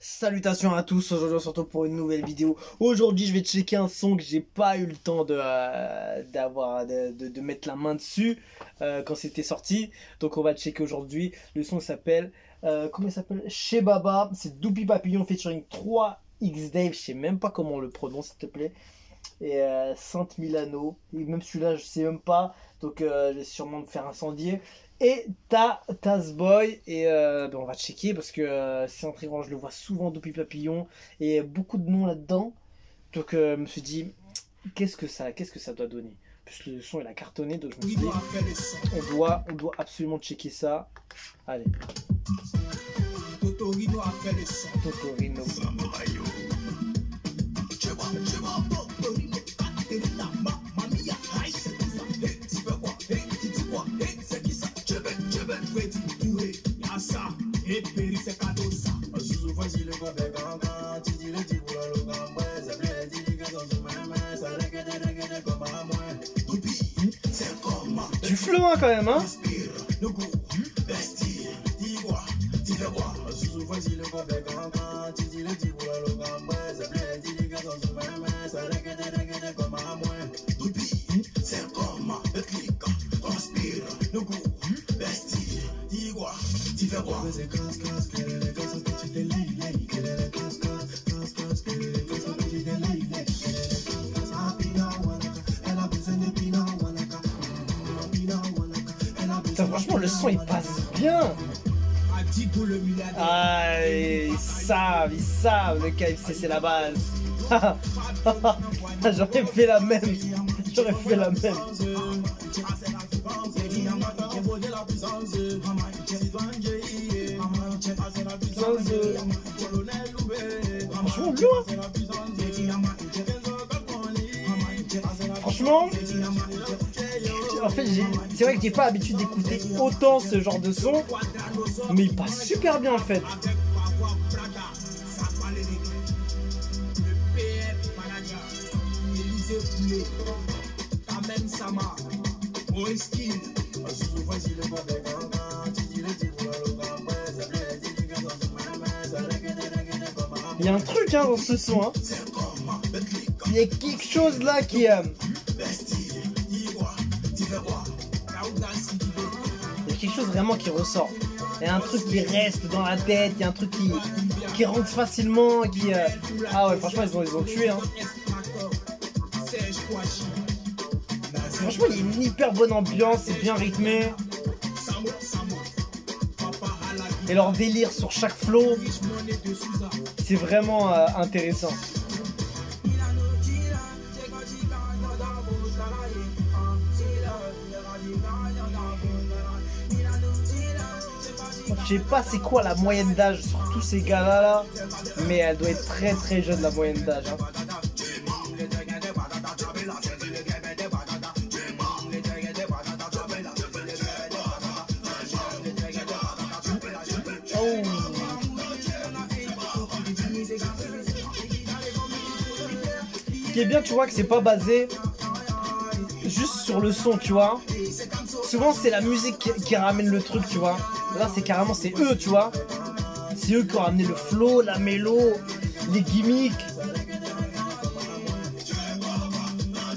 Salutations à tous, aujourd'hui on se retrouve pour une nouvelle vidéo. Aujourd'hui je vais checker un son que j'ai pas eu le temps de mettre la main dessus quand c'était sorti. Donc on va le checker aujourd'hui. Le son s'appelle, comment il s'appelle? Chez Baba, c'est Doopy Papillon featuring 3X Dave, je sais même pas comment on le prononce s'il te plaît. Et Sainte Milano, et même celui-là je sais même pas, donc je vais sûrement me faire incendier. Et Tazboy, et on va checker parce que c'est intriguant, je le vois souvent Doopy Papillon et beaucoup de noms là-dedans. Donc je me suis dit, qu'est-ce que ça doit donner? Plus le son il a cartonné, donc je me suis dit, on doit absolument checker ça. Allez. Totorino a fait le son. Totorino. Du flow hein, quand même hein. Putain, franchement le son il passe bien. Ah, ils savent, le KFC c'est la base. J'aurais fait la même. Franchement, en fait, c'est vrai que j'ai pas l'habitude d'écouter autant ce genre de son, mais il passe super bien en fait. Il y a un truc hein, dans ce son, hein. Il y a quelque chose là qui il y a quelque chose vraiment qui ressort. Il y a un truc qui reste dans la tête, il y a un truc qui rentre facilement, ah ouais franchement ils ont tué hein. Franchement il y a une hyper bonne ambiance, c'est bien rythmé. Et leur délire sur chaque flow, c'est vraiment intéressant. Je sais pas c'est quoi la moyenne d'âge sur tous ces gars là, mais elle doit être très très jeune la moyenne d'âge hein. Oh. Ce qui est bien tu vois que c'est pas basé juste sur le son tu vois. Souvent c'est la musique qui ramène le truc tu vois. Là c'est carrément c'est eux tu vois. C'est eux qui ont ramené le flow, la mélo, les gimmicks.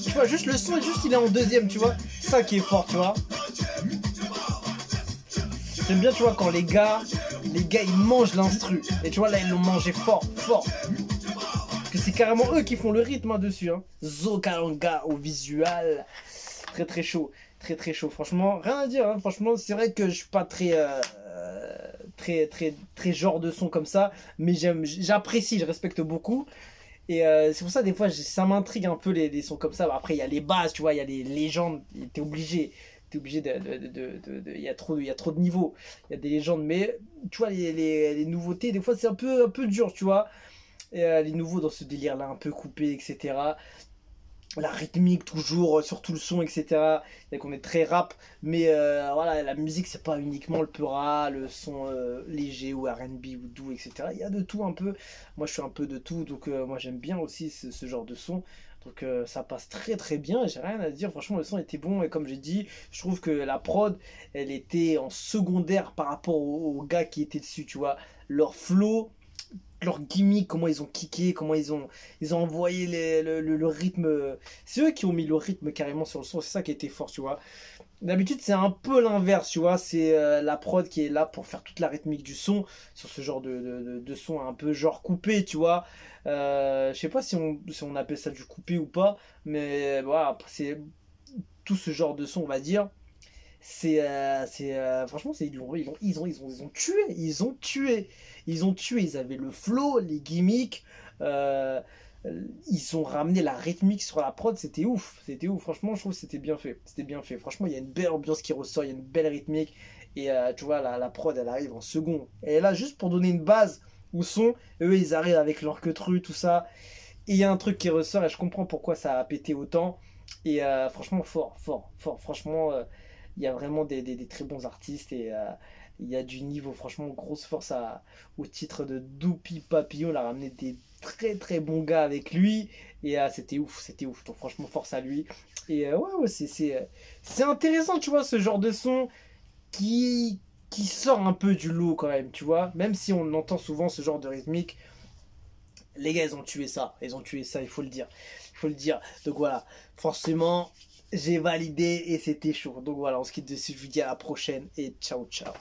Tu vois juste le son juste il est en deuxième tu vois. C'est ça qui est fort tu vois. J'aime bien tu vois quand les gars ils mangent l'instru. Et tu vois là ils l'ont mangé fort. Parce que c'est carrément eux qui font le rythme hein, dessus hein. Zokalanga au visual. Très chaud. Très chaud, franchement, rien à dire, hein. Franchement, c'est vrai que je suis pas très genre de son comme ça, mais j'apprécie, je respecte beaucoup. Et c'est pour ça, des fois, ça m'intrigue un peu les sons comme ça. Après, il y a les bases, tu vois, il y a les légendes, t'es obligé il y a trop de niveaux, il y a des légendes, mais tu vois, les nouveautés, des fois, c'est un peu dur, tu vois. Et, les nouveaux dans ce délire-là, un peu coupé, etc. La rythmique toujours, surtout le son, etc. Donc on est très rap, mais voilà, la musique c'est pas uniquement le peura, le son léger ou R&B ou doux, etc. Il y a de tout un peu. Moi je suis un peu de tout, donc moi j'aime bien aussi ce genre de son. Donc ça passe très bien, j'ai rien à dire, franchement le son était bon et comme j'ai dit, je trouve que la prod, elle était en secondaire par rapport aux gars qui étaient dessus, tu vois. Leur flow, leur gimmick, comment ils ont kické, comment ils ont envoyé le rythme. C'est eux qui ont mis le rythme carrément sur le son, c'est ça qui était fort, tu vois. D'habitude, c'est un peu l'inverse, tu vois. C'est la prod qui est là pour faire toute la rythmique du son, sur ce genre de son un peu genre coupé, tu vois. Je sais pas si on appelle ça du coupé ou pas, mais voilà, c'est tout ce genre de son, on va dire. Franchement, ils ont tué, ils avaient le flow, les gimmicks, euh, ils ont ramené la rythmique sur la prod, c'était ouf, franchement, je trouve que c'était bien fait, franchement, il y a une belle ambiance qui ressort, il y a une belle rythmique, et tu vois, la prod, elle arrive en second, et là, juste pour donner une base au son, eux, ils arrivent avec leur queutru, tout ça, et il y a un truc qui ressort, et je comprends pourquoi ça a pété autant, et franchement, fort, franchement, il y a vraiment des très bons artistes et il y a du niveau. Franchement, grosse force au titre de Doupi Papillon. Il a ramené des très bons gars avec lui et c'était ouf. Donc, franchement, force à lui. Et ouais, c'est intéressant, tu vois, ce genre de son qui sort un peu du lot quand même, tu vois. Même si on entend souvent ce genre de rythmique, les gars, ils ont tué ça. Ils ont tué ça, il faut le dire. Il faut le dire. Donc voilà, forcément, j'ai validé et c'était chaud. Donc voilà, on se quitte dessus. Je vous dis à la prochaine et ciao, ciao.